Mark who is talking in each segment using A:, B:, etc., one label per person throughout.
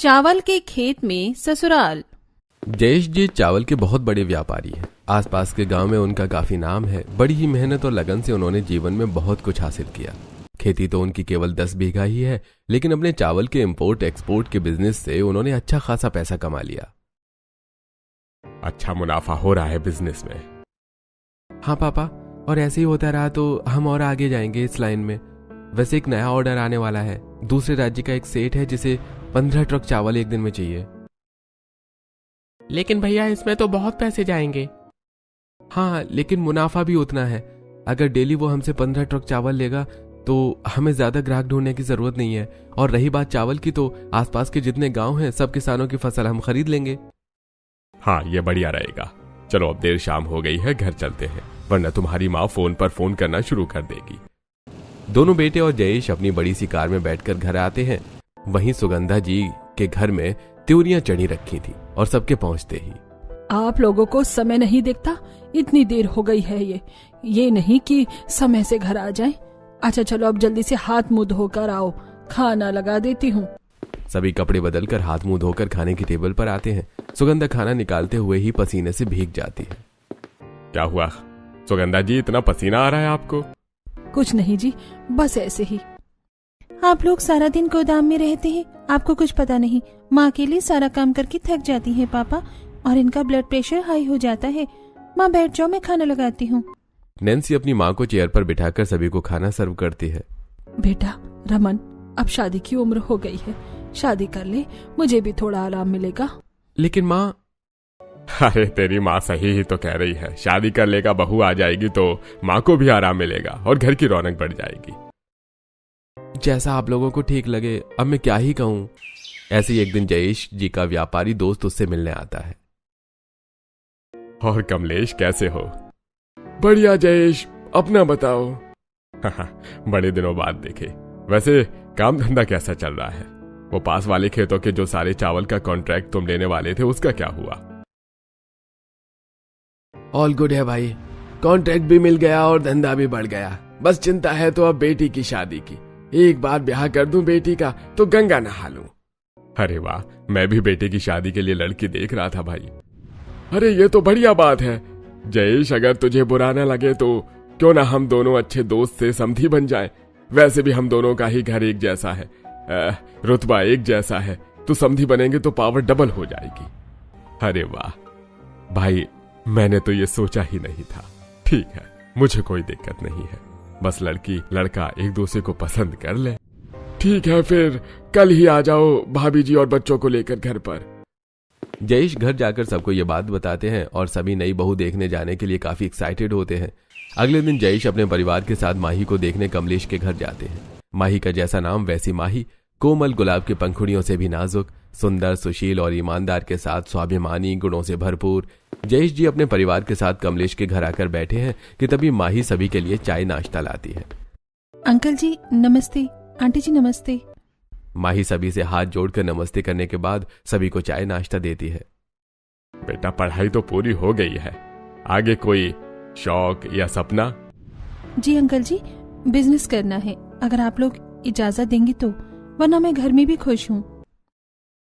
A: चावल के खेत में ससुराल।
B: जयेश जी चावल के बहुत बड़े व्यापारी हैं। आसपास के गांव में उनका काफी नाम है। बड़ी ही मेहनत और लगन से उन्होंने जीवन में बहुत कुछ हासिल किया। खेती तो उनकी केवल 10 बीघा ही है, लेकिन अपने चावल के इंपोर्ट एक्सपोर्ट के बिजनेस से उन्होंने अच्छा खासा पैसा कमा लिया।
C: अच्छा मुनाफा हो रहा है बिजनेस में।
B: हाँ पापा, और ऐसे ही होता रहा तो हम और आगे जाएंगे इस लाइन में। वैसे एक नया ऑर्डर आने वाला है। दूसरे राज्य का एक सेठ है जिसे 15 ट्रक चावल एक दिन में चाहिए।
D: लेकिन भैया इसमें तो बहुत पैसे जाएंगे।
B: हाँ, लेकिन मुनाफा भी उतना है। अगर डेली वो हमसे 15 ट्रक चावल लेगा तो हमें ज्यादा ग्राहक ढूंढने की जरूरत नहीं है। और रही बात चावल की, तो आसपास के जितने गांव हैं सब किसानों की फसल हम खरीद लेंगे।
C: हाँ, ये बढ़िया रहेगा। चलो अब देर शाम हो गई है, घर चलते हैं, वरना तुम्हारी माँ फोन पर फोन करना शुरू कर देगी।
B: दोनों बेटे और जयेश अपनी बड़ी सी कार में बैठकर घर आते हैं। वहीं सुगंधा जी के घर में त्योरियां चढ़ी रखी थी और सबके पहुंचते ही,
E: आप लोगों को समय नहीं दिखता? इतनी देर हो गई है, ये नहीं कि समय से घर आ जाएं। अच्छा चलो अब जल्दी से हाथ मुंह धोकर आओ, खाना लगा देती हूँ।
B: सभी कपड़े बदलकर हाथ मुंह धोकर खाने की टेबल पर आते हैं। सुगंधा खाना निकालते हुए ही पसीने से भीग जाती है।
C: क्या हुआ सुगंधा जी, इतना पसीना आ रहा है आपको?
E: कुछ नहीं जी, बस ऐसे ही।
A: आप लोग सारा दिन गोदाम में रहते हैं, आपको कुछ पता नहीं। माँ के लिए सारा काम करके थक जाती है पापा, और इनका ब्लड प्रेशर हाई हो जाता है। माँ बैठ जाओ, मैं खाना लगाती हूँ।
B: नैन्सी अपनी माँ को चेयर पर बिठाकर सभी को खाना सर्व करती है।
E: बेटा रमन, अब शादी की उम्र हो गई है, शादी कर ले, मुझे भी थोड़ा आराम मिलेगा।
B: लेकिन माँ।
C: अरे तेरी माँ सही ही तो कह रही है। शादी कर लेगा, बहू आ जाएगी तो माँ को भी आराम मिलेगा और घर की रौनक बढ़ जाएगी।
B: जैसा आप लोगों को ठीक लगे, अब मैं क्या ही कहूँ। ऐसे ही एक दिन जयेश जी का व्यापारी दोस्त उससे मिलने आता है।
C: और कमलेश कैसे हो? बढ़िया जयेश, अपना बताओ। बड़े दिनों बाद देखे। वैसे काम धंधा कैसा चल रहा है? वो पास वाले खेतों के जो सारे चावल का कॉन्ट्रैक्ट तुम लेने वाले थे, उसका क्या हुआ?
F: ऑल गुड है भाई, कॉन्ट्रैक्ट भी मिल गया और धंधा भी बढ़ गया। बस चिंता है तो अब बेटी की शादी की। एक बार ब्याह कर दूं बेटी का तो गंगा नहा लूं।
C: अरे वाह, मैं भी बेटे की शादी के लिए लड़की देख रहा था भाई। अरे ये तो बढ़िया बात है जयेश, अगर तुझे बुरा न लगे तो क्यों ना हम दोनों अच्छे दोस्त से समधी बन जाएं। वैसे भी हम दोनों का ही घर एक जैसा है, रुतबा एक जैसा है, तो समधी बनेंगे तो पावर डबल हो जाएगी। अरे वाह भाई, मैंने तो ये सोचा ही नहीं था। ठीक है, मुझे कोई दिक्कत नहीं है, बस लड़की लड़का एक दूसरे को पसंद कर ले। ठीक है, फिर कल ही आ जाओ भाभी जी और बच्चों को लेकर घर पर।
B: जयेश घर जाकर सबको ये बात बताते हैं और सभी नई बहू देखने जाने के लिए काफी एक्साइटेड होते हैं। अगले दिन जयेश अपने परिवार के साथ माही को देखने कमलेश के घर जाते हैं। माही का जैसा नाम वैसी माही, कोमल गुलाब की पंखुड़ियों से भी नाजुक, सुंदर, सुशील और ईमानदार के साथ स्वाभिमानी गुणों से भरपूर। जयेश जी अपने परिवार के साथ कमलेश के घर आकर बैठे हैं कि तभी माही सभी के लिए चाय नाश्ता लाती है।
A: अंकल जी नमस्ते, आंटी जी नमस्ते।
B: माही सभी से हाथ जोड़कर नमस्ते करने के बाद सभी को चाय नाश्ता देती है।
C: बेटा पढ़ाई तो पूरी हो गई है, आगे कोई शौक या सपना?
A: जी अंकल जी, बिजनेस करना है, अगर आप लोग इजाजत देंगी तो, वरना मैं घर में भी खुश हूँ।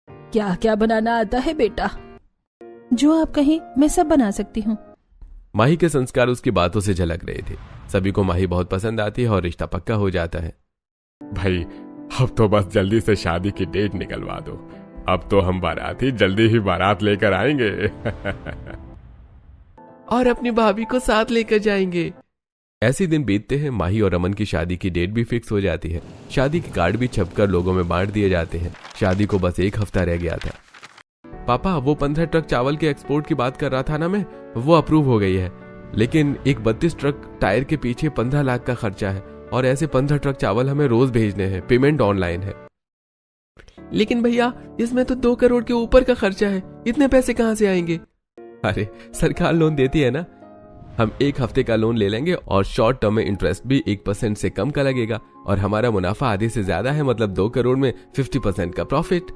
E: क्या क्या बनाना आता है बेटा?
A: जो आप कहें मैं सब बना सकती हूँ।
B: माही के संस्कार उसकी बातों से झलक रहे थे। सभी को माही बहुत पसंद आती है और रिश्ता पक्का हो जाता है।
C: भाई अब तो बस जल्दी से शादी की डेट निकलवा दो, अब तो हम बाराती जल्दी ही बारात लेकर आएंगे।
B: और अपनी भाभी को साथ लेकर जाएंगे। ऐसे दिन बीतते हैं। माही और रमन की शादी की डेट भी फिक्स हो जाती है। शादी के कार्ड भी छपकर लोगों में बांट दिए जाते हैं। शादी को बस एक हफ्ता रह गया था। पापा, वो 15 ट्रक चावल के एक्सपोर्ट की बात कर रहा था ना मैं, वो अप्रूव हो गई है। लेकिन एक 32 ट्रक टायर के पीछे 15 लाख का खर्चा है, और ऐसे 15 ट्रक चावल हमें रोज भेजने हैं। पेमेंट ऑनलाइन है।
D: लेकिन भैया इसमें तो 2 करोड़ के ऊपर का खर्चा है, इतने पैसे कहाँ से आएंगे?
B: अरे सरकार लोन देती है ना, हम 1 हफ्ते का लोन ले लेंगे और शॉर्ट टर्म में इंटरेस्ट भी 1% से कम का लगेगा, और हमारा मुनाफा आधे से ज्यादा है, मतलब 2 करोड़ में 50% का प्रॉफिट।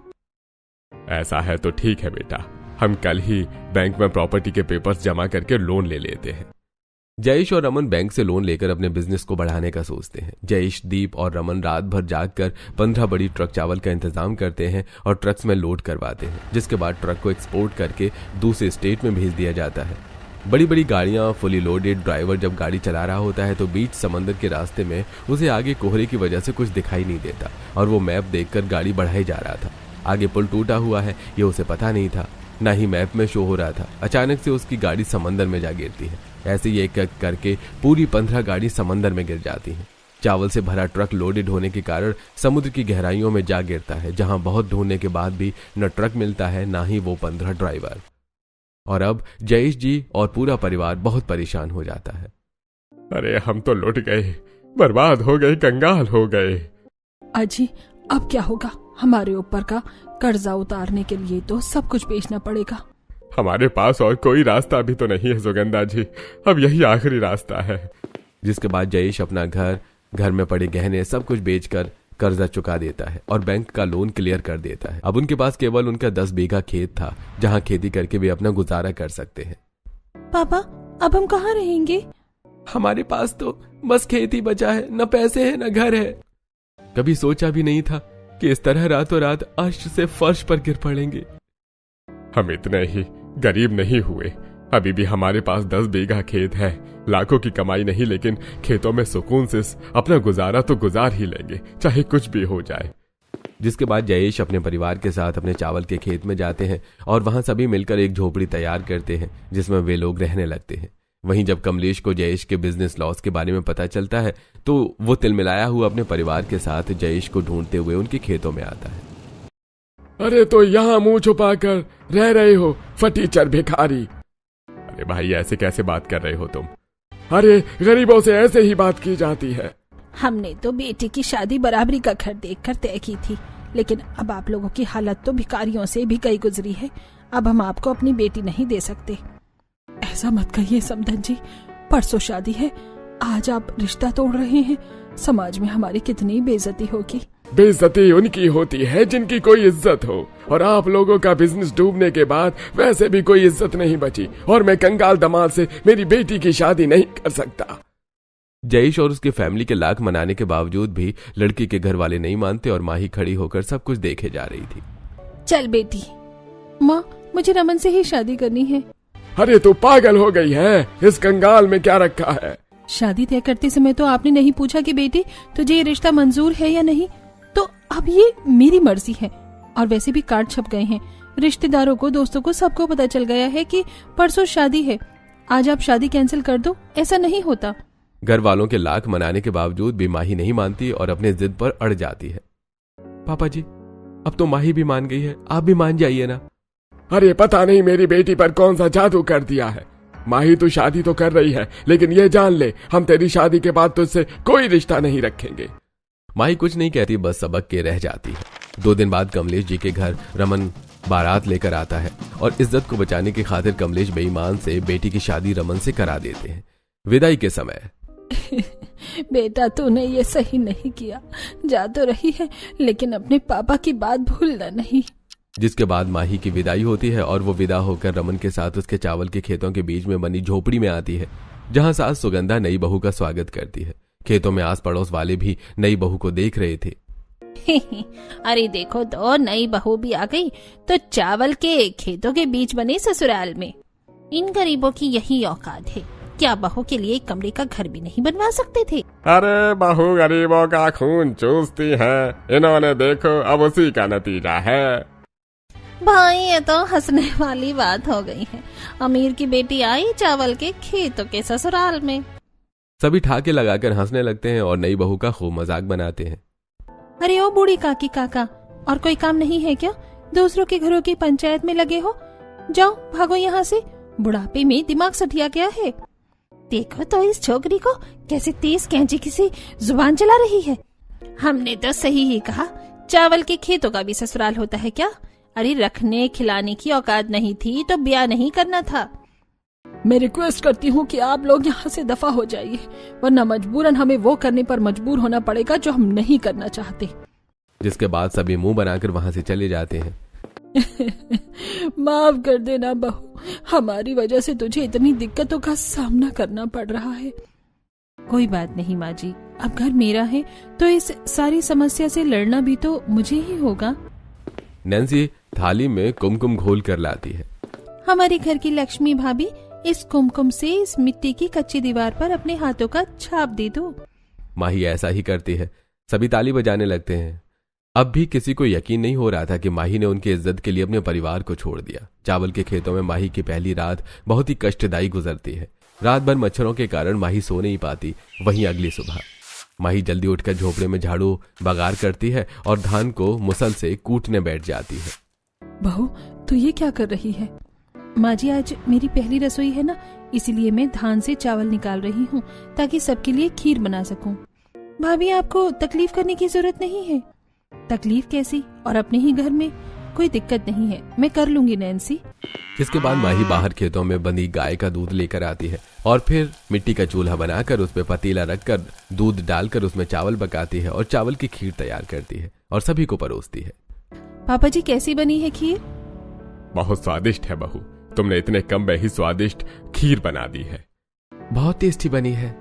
C: ऐसा है तो ठीक है बेटा, हम कल ही बैंक में प्रॉपर्टी के पेपर्स जमा करके लोन ले लेते हैं।
B: जयेश और रमन बैंक से लोन लेकर अपने बिजनेस को बढ़ाने का सोचते हैं। जयेश, दीप और रमन रात भर जागकर 15 बड़ी ट्रक चावल का इंतजाम करते हैं और ट्रक्स में लोड करवाते हैं, जिसके बाद ट्रक को एक्सपोर्ट करके दूसरे स्टेट में भेज दिया जाता है। बड़ी बड़ी गाड़ियां फुली लोडेड, ड्राइवर जब गाड़ी चला रहा होता है तो बीच समंदर के रास्ते में उसे आगे कोहरे की वजह से कुछ दिखाई नहीं देता और वो मैप देखकर गाड़ी बढ़ाई जा रहा था। आगे पुल टूटा हुआ है ये उसे पता नहीं था, ना ही मैप में शो हो रहा था। अचानक से उसकी गाड़ी समंदर में जा गिरती है। ऐसे ही एक एक करके पूरी 15 गाड़ी समंदर में गिर जाती हैं। चावल से भरा ट्रक लोडेड होने के कारण समुद्र की गहराइयों में जा गिरता है, जहां बहुत ढूंढने के बाद भी न ट्रक मिलता है ना ही वो 15 ड्राइवर। और अब जयेश जी और पूरा परिवार बहुत परेशान हो जाता है।
C: अरे हम तो लुट गए, बर्बाद हो गए, कंगाल हो गए।
E: अजी अब क्या होगा? हमारे ऊपर का कर्जा उतारने के लिए तो सब कुछ बेचना पड़ेगा।
C: हमारे पास और कोई रास्ता भी तो नहीं है सुगंधा जी, अब यही आखिरी रास्ता है।
B: जिसके बाद जयेश अपना घर में पड़े गहने सब कुछ बेचकर कर्जा चुका देता है और बैंक का लोन क्लियर कर देता है। अब उनके पास केवल उनका 10 बीघा खेत था, जहां खेती करके वे अपना गुजारा कर सकते हैं।
A: पापा अब हम कहाँ रहेंगे?
D: हमारे पास तो बस खेत ही बचा है, न पैसे है न घर है।
B: कभी सोचा भी नहीं था कि इस तरह रातों रात अर्श से फर्श पर गिर पड़ेंगे।
C: हम इतने ही गरीब नहीं हुए, अभी भी हमारे पास 10 बीघा खेत है। लाखों की कमाई नहीं, लेकिन खेतों में सुकून से अपना गुजारा तो गुजार ही लेंगे, चाहे कुछ भी हो जाए।
B: जिसके बाद जयेश अपने परिवार के साथ अपने चावल के खेत में जाते हैं और वहां सभी मिलकर एक झोपड़ी तैयार करते हैं जिसमें वे लोग रहने लगते हैं। वहीं जब कमलेश को जयेश के बिजनेस लॉस के बारे में पता चलता है तो वो तिलमिलाया हुआ अपने परिवार के साथ जयेश को ढूंढते हुए उनके खेतों में आता है।
C: अरे तो यहाँ मुंह छुपा कर रह रहे हो फटीचर भिखारी। अरे भाई ऐसे कैसे बात कर रहे हो तुम? अरे गरीबों से ऐसे ही बात की जाती है।
E: हमने तो बेटे की शादी बराबरी का घर देखकर तय की थी, लेकिन अब आप लोगों की हालत तो भिखारियों से भी कई गुजरी है। अब हम आपको अपनी बेटी नहीं दे सकते। ऐसा मत कहिए समधन जी, परसों शादी है, आज आप रिश्ता तोड़ रहे हैं। समाज में हमारी कितनी बेइज्जती होगी।
C: बेइज्जती उनकी होती है जिनकी कोई इज्जत हो, और आप लोगों का बिजनेस डूबने के बाद वैसे भी कोई इज्जत नहीं बची, और मैं कंगाल दामाद से मेरी बेटी की शादी नहीं कर सकता।
B: जयेश और उसकी फैमिली के लाख मनाने के बावजूद भी लड़की के घर वाले नहीं मानते और माही खड़ी होकर सब कुछ देखे जा रही थी।
E: चल बेटी।
A: माँ मुझे रमन से ही शादी करनी है।
C: अरे तू पागल हो गई है, इस कंगाल में क्या रखा है?
A: शादी तय करते समय तो आपने नहीं पूछा कि बेटी तुझे ये रिश्ता मंजूर है या नहीं, तो अब ये मेरी मर्जी है। और वैसे भी कार्ड छप गए हैं, रिश्तेदारों को, दोस्तों को, सबको पता चल गया है कि परसों शादी है। आज आप शादी कैंसिल कर दो, ऐसा नहीं होता।
B: घर वालों के लाख मनाने के बावजूद भी माही नहीं मानती और अपने जिद पर अड़ जाती है।
D: पापा जी अब तो माही भी मान गई है, आप भी मान जाइए ना।
C: अरे पता नहीं मेरी बेटी पर कौन सा जादू कर दिया है। माही तू शादी तो कर रही है, लेकिन ये जान ले हम तेरी शादी के बाद तुझसे कोई रिश्ता नहीं रखेंगे।
B: माही कुछ नहीं कहती, बस सबक के रह जाती है। 2 दिन बाद कमलेश जी के घर रमन बारात लेकर आता है और इज्जत को बचाने की खातिर कमलेश बेईमान से बेटी की शादी रमन से करा देते हैं। विदाई के समय
E: बेटा तूने ये सही नहीं किया, जा तो रही है लेकिन अपने पापा की बात भूलना नहीं।
B: जिसके बाद माही की विदाई होती है और वो विदा होकर रमन के साथ उसके चावल के खेतों के बीच में बनी झोपड़ी में आती है, जहां सास सुगंधा नई बहू का स्वागत करती है। खेतों में आस पड़ोस वाले भी नई बहू को देख रहे थे।
A: अरे देखो तो नई बहू भी आ गई, तो चावल के खेतों के बीच बने ससुराल में। इन गरीबों की यही औकात है, क्या बहू के लिए कमरे का घर भी नहीं बनवा सकते थे?
C: अरे बहू गरीबों का खून चूसती है, इन्होंने देखो अब उसी का नतीजा है।
A: भाई ये तो हंसने वाली बात हो गई है। अमीर की बेटी आई चावल के खेतों के ससुराल में।
B: सभी ठाके लगाकर हंसने लगते हैं और नई बहू का खूब मजाक बनाते हैं।
A: अरे ओ बूढ़ी काकी काका, और कोई काम नहीं है क्या? दूसरों के घरों की पंचायत में लगे हो, जाओ भागो यहाँ से, बुढ़ापे में दिमाग सठिया गया है। देखो तो इस छोकरी को कैसे तेज कैंची किसी जुबान चला रही है। हमने तो सही ही कहा, चावल के खेतों का भी ससुराल होता है क्या? अरे रखने खिलाने की औकात नहीं थी तो ब्याह नहीं करना था।
E: मैं रिक्वेस्ट करती हूँ कि आप लोग यहाँ से दफा हो जाइए, वरना मजबूरन हमें वो करने पर मजबूर होना पड़ेगा जो हम नहीं करना चाहते।
B: जिसके बाद सभी मुंह बनाकर वहां से चले जाते हैं।
E: माफ कर देना बहू, हमारी वजह से तुझे इतनी दिक्कतों का सामना करना पड़ रहा है।
A: कोई बात नहीं माँ जी, अब घर मेरा है तो इस सारी समस्या से लड़ना भी तो मुझे ही होगा।
B: नैन्सी थाली में कुमकुम घोल कर लाती है।
A: हमारे घर की लक्ष्मी भाभी, इस कुमकुम से इस मिट्टी की कच्ची दीवार पर अपने हाथों का छाप दे दो।
B: माही ऐसा ही करती है। सभी ताली बजाने लगते हैं। अब भी किसी को यकीन नहीं हो रहा था कि माही ने उनकी इज्जत के लिए अपने परिवार को छोड़ दिया। चावल के खेतों में माही की पहली रात बहुत ही कष्टदायी गुजरती है। रात भर मच्छरों के कारण माही सो नहीं पाती। वहीं अगली सुबह माही जल्दी उठकर झोपड़े में झाड़ू बगार करती है और धान को मुसल से कूटने बैठ जाती है।
E: बहू, तू ये क्या कर रही है?
A: माँ जी, आज मेरी पहली रसोई है ना, इसीलिए मैं धान से चावल निकाल रही हूँ ताकि सबके लिए खीर बना सकूं। भाभी, आपको तकलीफ करने की जरूरत नहीं है। तकलीफ कैसी? और अपने ही घर में कोई दिक्कत नहीं है, मैं कर लूंगी नैन्सी।
B: इसके बाद माही बाहर खेतों में बंधी गाय का दूध लेकर आती है और फिर मिट्टी का चूल्हा बनाकर उस पर पतीला रखकर दूध डालकर उसमें चावल पकाती है और चावल की खीर तैयार करती है और सभी को परोसती है।
A: पापा जी, कैसी बनी है खीर?
C: बहुत स्वादिष्ट है बहू, तुमने इतने कम में ही स्वादिष्ट खीर बना दी है।
D: बहुत टेस्टी बनी है।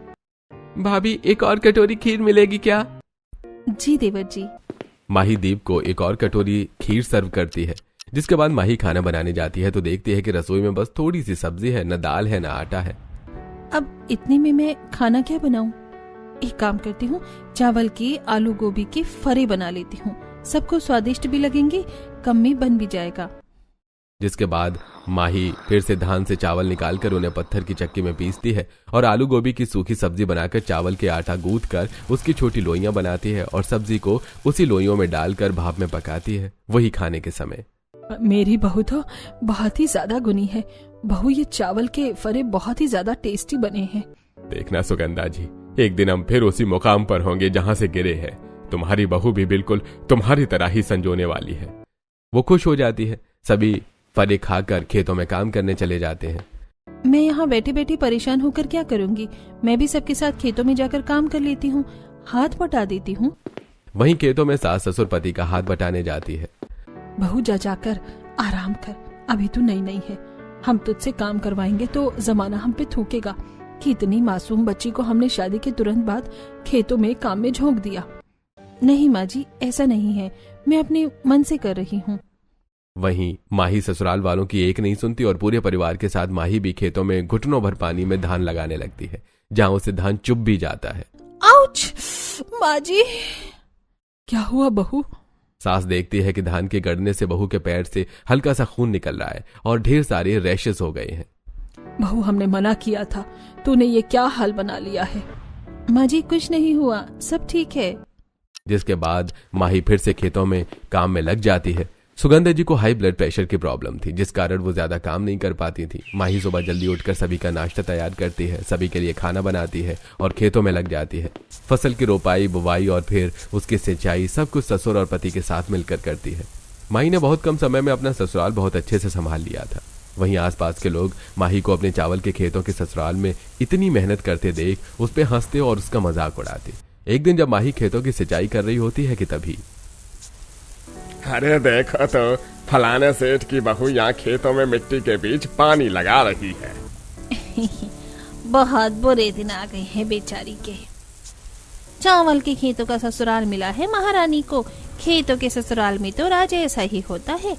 D: भाभी, एक और कटोरी खीर मिलेगी क्या?
A: जी देवर जी।
B: माही दीप को एक और कटोरी खीर सर्व करती है। जिसके बाद माही खाना बनाने जाती है तो देखती है कि रसोई में बस थोड़ी सी सब्जी है, न दाल है न आटा है।
A: अब इतने में मैं खाना क्या बनाऊं? एक काम करती हूँ, चावल के आलू गोभी के फरे बना लेती हूँ, सबको स्वादिष्ट भी लगेंगे, कम में बन भी जाएगा।
B: जिसके बाद माही फिर से धान से चावल निकालकर उन्हें पत्थर की चक्की में पीसती है और आलू गोभी की सूखी सब्जी बनाकर चावल के आटा गूंथ कर उसकी छोटी लोइयां बनाती है और सब्जी को उसी लोइयों में डालकर भाप में पकाती है। वही खाने के समय
E: मेरी बहू तो बहुत ही ज्यादा गुनी है। बहू, ये चावल के फरे बहुत ही ज्यादा टेस्टी बने हैं।
C: देखना सुगंधा जी, एक दिन हम फिर उसी मुकाम पर होंगे जहाँ से गिरे हैं। तुम्हारी बहू भी बिल्कुल तुम्हारी तरह ही संजोने वाली है।
B: वो खुश हो जाती है। सभी फरे खाकर खेतों में काम करने चले जाते हैं।
A: मैं यहाँ बैठी बैठी परेशान होकर क्या करूँगी? मैं भी सबके साथ खेतों में जाकर काम कर लेती हूँ, हाथ बटा देती हूँ।
B: वहीं खेतों में सास ससुर पति का हाथ बटाने जाती है।
E: बहू, जा जाकर आराम कर, अभी तू नई नई है। हम तुझसे काम करवाएंगे तो जमाना हम पे थूकेगा कि इतनी मासूम बच्ची को हमने शादी के तुरंत बाद खेतों में काम में झोंक दिया।
A: नहीं माँ जी, ऐसा नहीं है, मैं अपने मन से कर रही हूँ।
B: वहीं माही ससुराल वालों की एक नहीं सुनती और पूरे परिवार के साथ माही भी खेतों में घुटनों भर पानी में धान लगाने लगती है, जहां उसे धान चुभ भी जाता है।
E: आउच! माँ जी, क्या हुआ बहू?
B: सास देखती है कि धान के गड़ने से बहू के पैर से हल्का सा खून निकल रहा है और ढेर सारे रैशेस हो गए हैं।
E: बहू, हमने मना किया था, तूने ये क्या हाल बना लिया है?
A: माँ जी, कुछ नहीं हुआ, सब ठीक है।
B: जिसके बाद माही फिर से खेतों में काम में लग जाती है। सुगंधा जी को हाई ब्लड प्रेशर की प्रॉब्लम थी, जिस कारण वो ज्यादा काम नहीं कर पाती थी। माही सुबह जल्दी उठकर सभी का नाश्ता तैयार करती है, सभी के लिए खाना बनाती है और खेतों में लग जाती है। फसल की रोपाई, बुवाई और फिर उसकी सिंचाई सब कुछ ससुर और पति के साथ मिलकर करती है। माही ने बहुत कम समय में अपना ससुराल बहुत अच्छे से संभाल लिया था। वहीं आसपास के लोग माही को अपने चावल के खेतों के ससुराल में इतनी मेहनत करते देख उस पर हंसते और उसका मजाक उड़ाते। एक दिन जब माही खेतों की सिंचाई कर रही होती है कि तभी
C: अरे देखो तो, फलाने सेठ की बहू यहाँ खेतों में मिट्टी के बीच पानी लगा रही है।
A: बहुत बुरे दिन आ गए हैं बेचारी के। चावल के खेतों का ससुराल मिला है महारानी को, खेतों के ससुराल में तो राजा ऐसा ही होता है,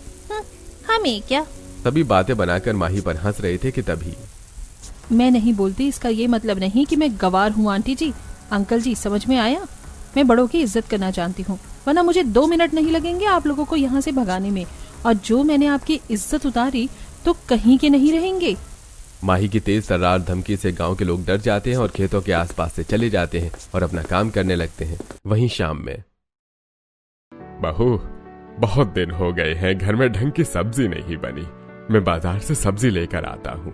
A: हमें क्या।
B: सभी बातें बनाकर माही पर हंस रहे थे कि तभी
A: मैं नहीं बोलती, इसका ये मतलब नहीं कि मैं गवार हूँ। आंटी जी, अंकल जी, समझ में आया? मैं बड़ों की इज्जत करना जानती हूँ, वरना मुझे 2 मिनट नहीं लगेंगे आप लोगों को यहाँ से भगाने में। और जो मैंने आपकी इज्जत उतारी तो कहीं के नहीं रहेंगे।
B: माही की तेज तर्रार धमकी से गांव के लोग डर जाते हैं और खेतों के आसपास से चले जाते हैं और अपना काम करने लगते हैं। वहीं शाम में
C: बहू, बहुत दिन हो गए हैं, घर में ढंग की सब्जी नहीं बनी, मैं बाजार से सब्जी लेकर आता हूँ।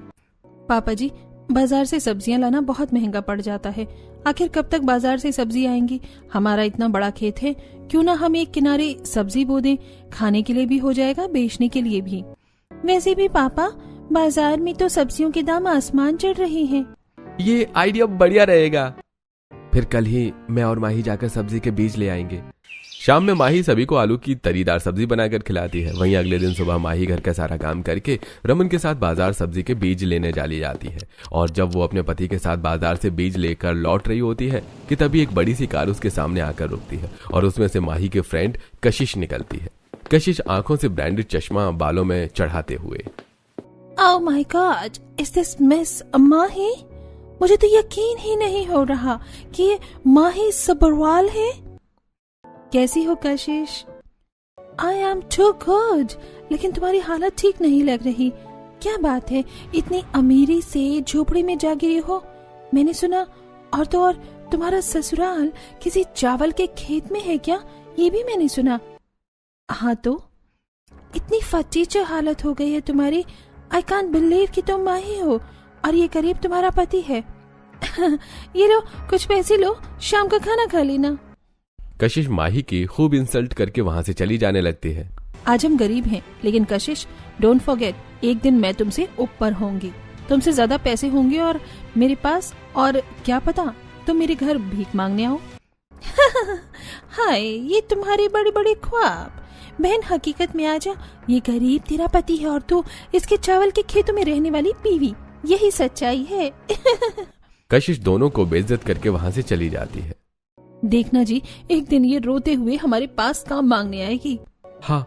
A: पापा जी, बाजार से सब्जियां लाना बहुत महंगा पड़ जाता है, आखिर कब तक बाजार से सब्जी आएंगी? हमारा इतना बड़ा खेत है, क्यों ना हम एक किनारे सब्जी बो दें, खाने के लिए भी हो जाएगा, बेचने के लिए भी। वैसे भी पापा, बाजार में तो सब्जियों के दाम आसमान चढ़ रहे हैं।
D: ये आइडिया बढ़िया रहेगा। फिर कल ही मैं और माही जाकर सब्जी के बीज ले आएंगे।
B: शाम में माही सभी को आलू की तरीदार सब्जी बनाकर खिलाती है। वहीं अगले दिन सुबह माही घर का सारा काम करके रमन के साथ बाजार सब्जी के बीज लेने चली जाती है। और जब वो अपने पति के साथ बाजार से बीज लेकर लौट रही होती है कि तभी एक बड़ी सी कार उसके सामने आकर रुकती है और उसमें से माही के फ्रेंड कशिश निकलती है। कशिश आंखों से ब्रांडेड चश्मा बालों में चढ़ाते हुए,
A: oh my god, is this miss Mahi? मुझे तो यकीन ही नहीं हो रहा कि ये माही सब्रवाल है। कैसी हो कशिश? आई एम टू गुड, लेकिन तुम्हारी हालत ठीक नहीं लग रही। क्या बात है, इतनी अमीरी से झोपड़ी में जा गिरी हो? मैंने सुना और तो और तुम्हारा ससुराल किसी चावल के खेत में है क्या? ये भी मैंने सुना। हाँ तो इतनी फटीचर हालत हो गई है तुम्हारी। आई कांट बिलीव कि तुम माही हो और ये करीब तुम्हारा पति है। ये लो, कुछ पैसे लो, शाम का खाना खा लेना।
B: कशिश माही की खूब इंसल्ट करके वहां से चली जाने लगती है।
A: आज हम गरीब हैं, लेकिन कशिश डोंट फॉरगेट, एक दिन मैं तुमसे ऊपर होंगी, तुमसे ज्यादा पैसे होंगे और मेरे पास, और क्या पता तुम मेरे घर भीख मांगने आओ। हाय, ये तुम्हारे बड़े बड़े ख्वाब। बहन, हकीकत में आजा, ये गरीब तेरा पति है और तू इसके चावल के खेतों में रहने वाली बीवी। यही सच्चाई है।
B: कशिश दोनों को बेइज्जत करके वहां से चली जाती है।
A: देखना जी, एक दिन ये रोते हुए हमारे पास काम मांगने आएगी।
B: हाँ,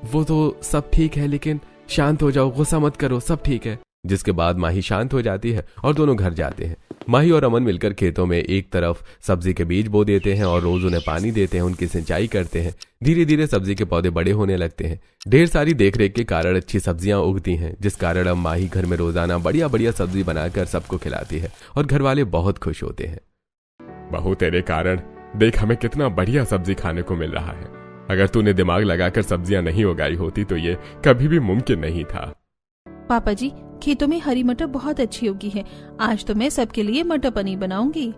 B: वो तो सब ठीक है, लेकिन शांत हो जाओ, गुस्सा मत करो, सब ठीक है। जिसके बाद माही शांत हो जाती है और दोनों घर जाते हैं। माही और अमन मिलकर खेतों में एक तरफ सब्जी के बीज बो देते हैं और रोज उन्हें पानी देते हैं, उनकी सिंचाई करते हैं। धीरे धीरे सब्जी के पौधे बड़े होने लगते हैं। ढेर सारी देखरेख के कारण अच्छी सब्जियां उगती हैं, जिस कारण अब माही घर में रोजाना बढ़िया बढ़िया सब्जी बनाकर सबको खिलाती है और घर वाले बहुत खुश होते हैं।
C: बहू, तेरे कारण देख हमें कितना बढ़िया सब्जी खाने को मिल रहा है। अगर तूने दिमाग लगाकर सब्जियां नहीं उगाई होती तो ये कभी भी मुमकिन नहीं था।
A: पापा जी, खेतों में हरी मटर बहुत अच्छी उगी है। आज तो मैं सबके लिए मटर पनीर बनाऊंगी।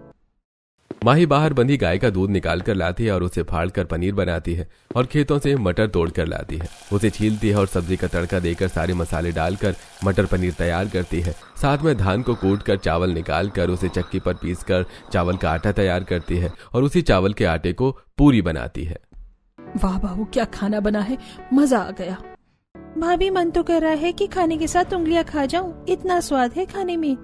B: माही बाहर बंधी गाय का दूध निकाल कर लाती है और उसे फाड़ कर पनीर बनाती है और खेतों से मटर तोड़ कर लाती है। उसे छीलती है और सब्जी का तड़का देकर सारे मसाले डालकर मटर पनीर तैयार करती है। साथ में धान को कूट कर चावल निकाल कर उसे चक्की पर पीस कर चावल का आटा तैयार करती है और उसी चावल के आटे को पूरी बनाती है।
E: वाह बहू, क्या खाना बना है, मजा आ गया।
A: भाभी, मन तो कर रहा है कि खाने के साथ उंगलियां खा जाऊं, इतना स्वाद है खाने में।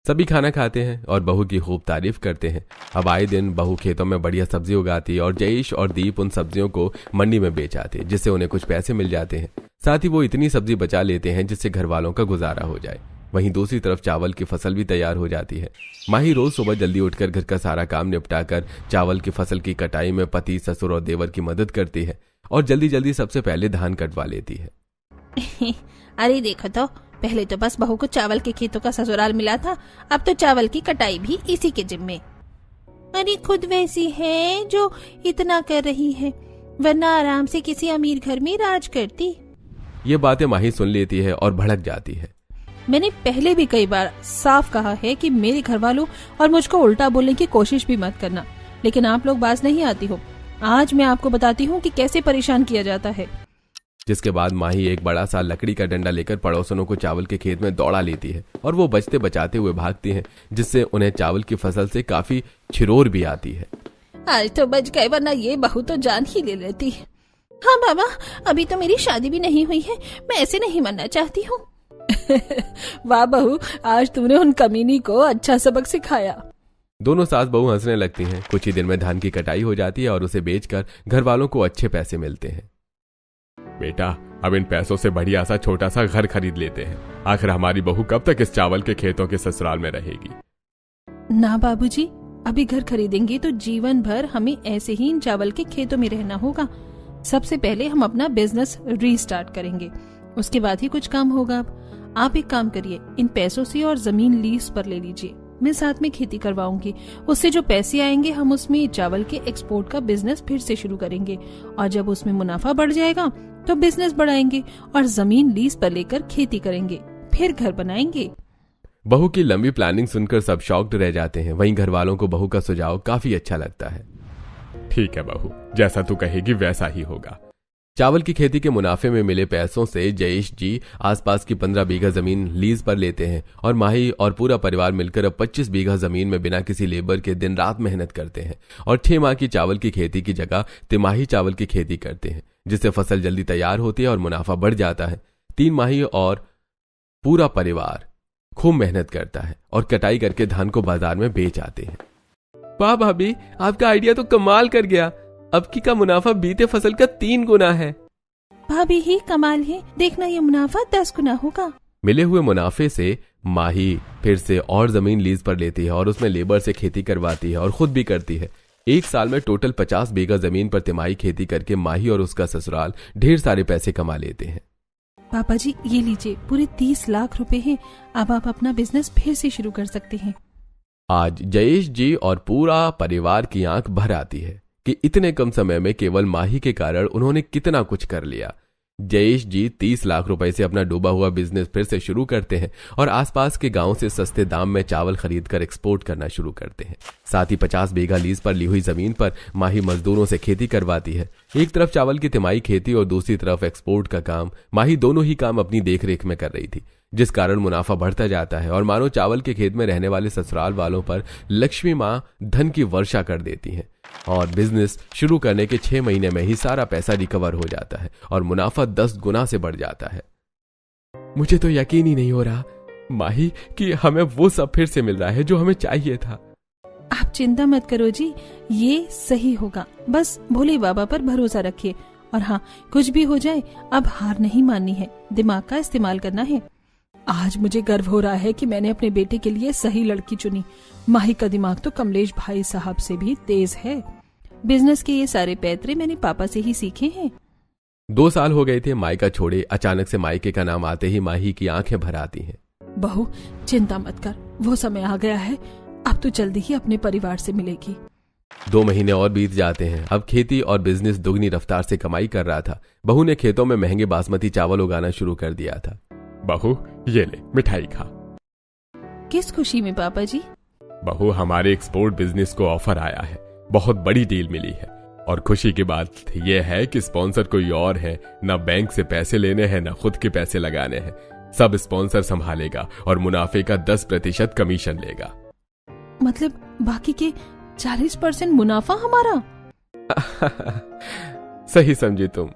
B: सभी खाना खाते हैं और बहू की खूब तारीफ करते हैं। अब आए दिन बहू खेतों में बढ़िया सब्जी उगाती है और जयेश और दीप उन सब्जियों को मंडी में बेच आते हैं, जिससे उन्हें कुछ पैसे मिल जाते हैं। साथ ही वो इतनी सब्जी बचा लेते हैं जिससे घर वालों का गुजारा हो जाए। वहीं दूसरी तरफ चावल की फसल भी तैयार हो जाती है। माही रोज सुबह जल्दी उठकर घर का सारा काम निपटाकर चावल की फसल की कटाई में पति, ससुर और देवर की मदद करती है और जल्दी जल्दी सबसे पहले धान कटवा लेती है।
A: अरे देखो तो, पहले तो बस बहू को चावल के खेतों का ससुराल मिला था, अब तो चावल की कटाई भी इसी के जिम्मे। अरे खुद वैसी है जो इतना कर रही है, वरना आराम से किसी अमीर घर में राज करती।
B: ये बातें माही सुन लेती है और भड़क जाती है।
A: मैंने पहले भी कई बार साफ कहा है कि मेरे घर वालों और मुझको उल्टा बोलने की कोशिश भी मत करना, लेकिन आप लोग बाज नहीं आती हो। आज मैं आपको बताती हूँ कि कैसे परेशान किया जाता है।
B: जिसके बाद माही एक बड़ा सा लकड़ी का डंडा लेकर पड़ोसनों को चावल के खेत में दौड़ा लेती है और वो बचते बचाते हुए भागती हैं, जिससे उन्हें चावल की फसल से काफी छिरोर भी आती है।
E: आज तो बच गए, वरना ये बहू तो जान ही ले लेती।
A: हाँ बाबा, अभी तो मेरी शादी भी नहीं हुई है, मैं ऐसे नहीं मरना चाहती हूँ।
E: वाह बहू, आज तूने उन कमीनी को अच्छा सबक सिखाया।
B: दोनों सास बहू हंसने लगती हैं। कुछ ही दिन में धान की कटाई हो जाती है और उसे बेचकर घर वालों को अच्छे पैसे मिलते हैं।
C: बेटा, अब इन पैसों से बढ़िया सा छोटा सा घर खरीद लेते हैं। आखिर हमारी बहू कब तक इस चावल के खेतों के ससुराल में रहेगी?
A: ना बाबूजी, अभी घर खरीदेंगे तो जीवन भर हमें ऐसे ही इन चावल के खेतों में रहना होगा। सबसे पहले हम अपना बिजनेस रीस्टार्ट करेंगे, उसके बाद ही कुछ काम होगा। अब आप एक काम करिए, इन पैसों से और जमीन लीज पर ले लीजिए, मैं साथ में खेती करवाऊंगी। उससे जो पैसे आएंगे हम उसमें चावल के एक्सपोर्ट का बिजनेस फिर से शुरू करेंगे और जब उसमें मुनाफा बढ़ जाएगा तो बिजनेस बढ़ाएंगे और जमीन लीज पर लेकर खेती करेंगे, फिर घर बनाएंगे।
B: बहू की लंबी प्लानिंग सुनकर सब शॉक्ड रह जाते हैं। वहीं घर वालों को बहू का सुझाव काफी अच्छा लगता है।
C: ठीक है बहू, जैसा तू कहेगी वैसा ही होगा।
B: चावल की खेती के मुनाफे में मिले पैसों से जयेश जी आसपास की 15 बीघा जमीन लीज पर लेते हैं और माही और पूरा परिवार मिलकर अब 25 बीघा जमीन में बिना किसी लेबर के दिन रात मेहनत करते हैं और 6 माह की चावल की खेती की जगह तिमाही चावल की खेती करते हैं, जिससे फसल जल्दी तैयार होती है और मुनाफा बढ़ जाता है। 3 माही और पूरा परिवार खूब मेहनत करता है और कटाई करके धान को बाजार में बेच आते हैं।
D: वाह भाभी, आपका आइडिया तो कमाल कर गया। अब की का मुनाफा बीते फसल का 3 गुना है।
A: भाभी ही कमाल है, देखना ये मुनाफा 10 गुना होगा।
B: मिले हुए मुनाफे से माही फिर से और जमीन लीज पर लेती है और उसमें लेबर से खेती करवाती है और खुद भी करती है। एक साल में टोटल 50 बीघा जमीन पर तिमाही खेती करके माही और उसका ससुराल ढेर सारे पैसे कमा लेते हैं।
A: पापा जी ये लीजिए, पूरे 30 लाख रुपए हैं। अब आप अपना बिजनेस फिर से शुरू कर सकते हैं।
B: आज जयेश जी और पूरा परिवार की आंख भर आती है कि इतने कम समय में केवल माही के कारण उन्होंने कितना कुछ कर लिया। जयेश जी 30 लाख रुपए से अपना डूबा हुआ बिजनेस फिर से शुरू करते हैं और आसपास के गांव से सस्ते दाम में चावल खरीदकर एक्सपोर्ट करना शुरू करते हैं। साथ ही 50 बीघा लीज पर ली हुई जमीन पर माही मजदूरों से खेती करवाती है। एक तरफ चावल की तिमाही खेती और दूसरी तरफ एक्सपोर्ट का काम। माही दोनों ही काम अपनी देखरेख में कर रही थी, जिस कारण मुनाफा बढ़ता जाता है और मानो चावल के खेत में रहने वाले ससुराल वालों पर लक्ष्मी माँ धन की वर्षा कर देती हैं और बिजनेस शुरू करने के 6 महीने में ही सारा पैसा रिकवर हो जाता है और मुनाफा 10 गुना से बढ़ जाता है।
D: मुझे तो यकीन ही नहीं हो रहा माही कि हमें वो सब फिर से मिल रहा है जो हमें चाहिए था।
A: आप चिंता मत करो जी, ये सही होगा। बस भोले बाबा पर भरोसा रखिए और हाँ, कुछ भी हो जाए अब हार नहीं माननी है, दिमाग का इस्तेमाल करना है।
E: आज मुझे गर्व हो रहा है कि मैंने अपने बेटे के लिए सही लड़की चुनी। माही का दिमाग तो कमलेश भाई साहब से भी तेज है।
A: बिजनेस के ये सारे पैतरे मैंने पापा से ही सीखे हैं।
B: 2 साल हो गए थे मायका छोड़े। अचानक से मायके का नाम आते ही माही की आंखें भर आती हैं।
E: बहू चिंता मत कर, वो समय आ गया है, अब तो जल्दी ही अपने परिवार से मिलेगी।
B: 2 महीने और बीत जाते हैं। अब खेती और बिजनेस दुगनी रफ्तार से कमाई कर रहा था। बहू ने खेतों में महंगे बासमती चावल उगाना शुरू कर दिया था।
C: बहू ये ले मिठाई खा।
A: किस खुशी में पापा जी?
C: बहू हमारे एक्सपोर्ट बिजनेस को ऑफर आया है, बहुत बड़ी डील मिली है और खुशी की बात यह है कि स्पॉन्सर कोई और है, न बैंक से पैसे लेने हैं न खुद के पैसे लगाने हैं। सब स्पॉन्सर संभालेगा और मुनाफे का 10% कमीशन लेगा।
A: मतलब बाकी के 40% मुनाफा हमारा?
B: सही समझी तुम।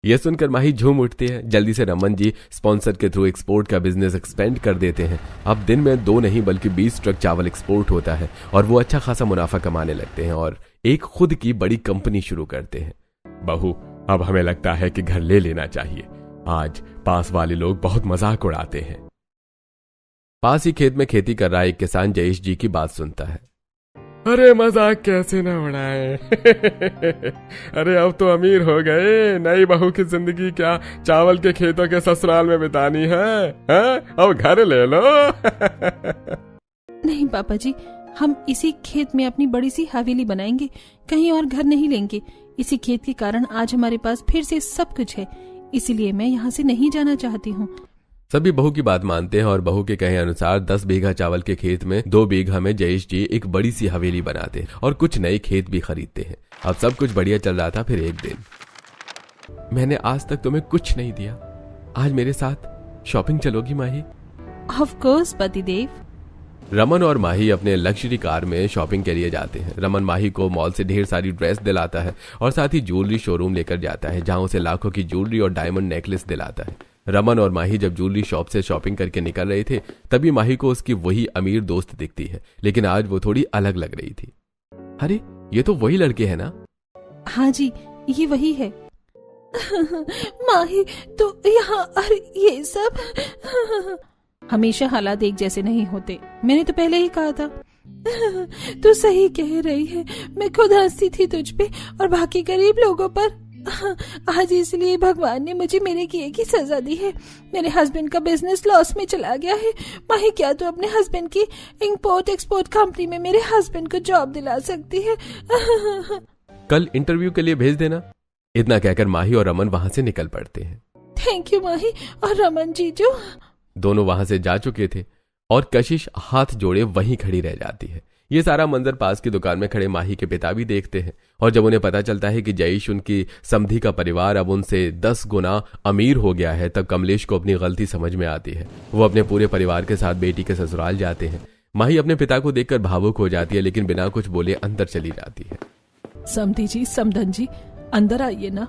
B: यह सुनकर माही झूम उठती है। जल्दी से रमन जी स्पॉन्सर के थ्रू एक्सपोर्ट का बिजनेस एक्सपेंड कर देते हैं। अब दिन में 2 नहीं बल्कि 20 ट्रक चावल एक्सपोर्ट होता है और वो अच्छा खासा मुनाफा कमाने लगते हैं और एक खुद की बड़ी कंपनी शुरू करते हैं।
C: बहू अब हमें लगता है कि घर ले लेना चाहिए। आज पास वाले लोग बहुत मजाक उड़ाते हैं।
B: पास ही खेत में खेती कर रहा एक किसान जयेश जी की बात सुनता है।
C: अरे मजाक कैसे ना उड़ाए। अरे अब तो अमीर हो गए, नई बहू की जिंदगी क्या चावल के खेतों के ससुराल में बितानी है? अब घर ले लो।
A: नहीं पापा जी, हम इसी खेत में अपनी बड़ी सी हवेली बनाएंगे, कहीं और घर नहीं लेंगे। इसी खेत के कारण आज हमारे पास फिर से सब कुछ है, इसीलिए मैं यहाँ से नहीं जाना चाहती हूँ।
B: सभी बहू की बात मानते हैं और बहू के कहे अनुसार 10 बीघा चावल के खेत में 2 बीघा में जयेश जी एक बड़ी सी हवेली बनाते हैं और कुछ नए खेत भी खरीदते हैं। अब सब कुछ बढ़िया चल रहा था। फिर एक दिन,
D: मैंने आज तक तुम्हें कुछ नहीं दिया, आज मेरे साथ शॉपिंग चलोगी माही?
A: ऑफ कोर्स पतिदेव।
B: रमन और माही अपने लग्जरी कार में शॉपिंग के लिए जाते हैं। रमन माही को मॉल से ढेर सारी ड्रेस दिलाता है और साथ ही ज्वेलरी शोरूम लेकर जाता है, जहां उसे लाखों की ज्वेलरी और डायमंड नेकलेस दिलाता है। रमन और माही जब ज्वेलरी शॉप से शॉपिंग करके निकल रहे थे, तभी माही को उसकी वही अमीर दोस्त दिखती है, लेकिन आज वो थोड़ी अलग लग रही थी।
D: अरे ये तो वही लड़के हैं ना?
A: हाँ जी, ये वही है।
E: माही तो यहाँ, अरे ये सब
A: हमेशा हालात एक जैसे नहीं होते, मैंने तो पहले ही कहा था।
E: तू सही कह रही है, मैं खुद हंसती थी तुझ पे और बाकी गरीब लोगों पर। आज इसलिए भगवान ने मुझे मेरे किए की सजा दी है। मेरे हस्बैंड का बिजनेस लॉस में चला गया है। माही क्या तू अपने हस्बैंड की इंपोर्ट एक्सपोर्ट कंपनी में मेरे हस्बैंड को जॉब दिला सकती है?
B: कल इंटरव्यू के लिए भेज देना। इतना कहकर माही और रमन वहां से निकल पड़ते हैं।
E: थैंक यू माही और रमन जीजू।
B: दोनों वहां से जा चुके थे और कशिश हाथ जोड़े वहीं खड़ी रह जाती है। ये सारा मंजर पास की दुकान में खड़े माही के पिता भी देखते हैं और जब उन्हें पता चलता है कि जयेश उनकी समधी का परिवार अब उनसे 10 गुना अमीर हो गया है, तब कमलेश को अपनी गलती समझ में आती है। वो अपने पूरे परिवार के साथ बेटी के ससुराल जाते हैं। माही अपने पिता को देखकर भावुक हो जाती है, लेकिन बिना कुछ बोले अंदर चली जाती है।
E: समधी जी, समधन जी, अंदर आइए ना।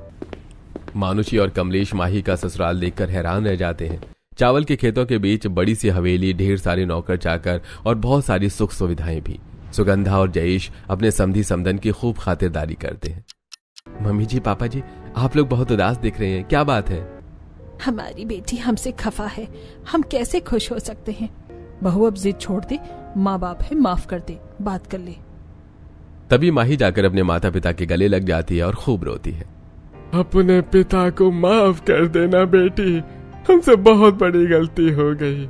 B: मानुषी और कमलेश माही का ससुराल देखकर हैरान रह जाते हैं। चावल के खेतों के बीच बड़ी सी हवेली, ढेर सारे नौकर चाकर और बहुत सारी सुख सुविधाएं भी। सुगंधा और जयेश अपने समधी समधन की खूब खातिरदारी करते हैं। मम्मी जी, पापा जी, आप लोग बहुत उदास दिख रहे हैं, क्या बात है?
E: हमारी बेटी हमसे खफा है, हम कैसे खुश हो सकते हैं? बहू अब जिद छोड़ दे, माँ बाप है, माफ कर दे, बात कर ले।
B: तभी माही जाकर अपने माता पिता के गले लग जाती है और खूब रोती है।
C: अपने पिता को माफ कर देना बेटी, हमसे बहुत बड़ी गलती हो गई।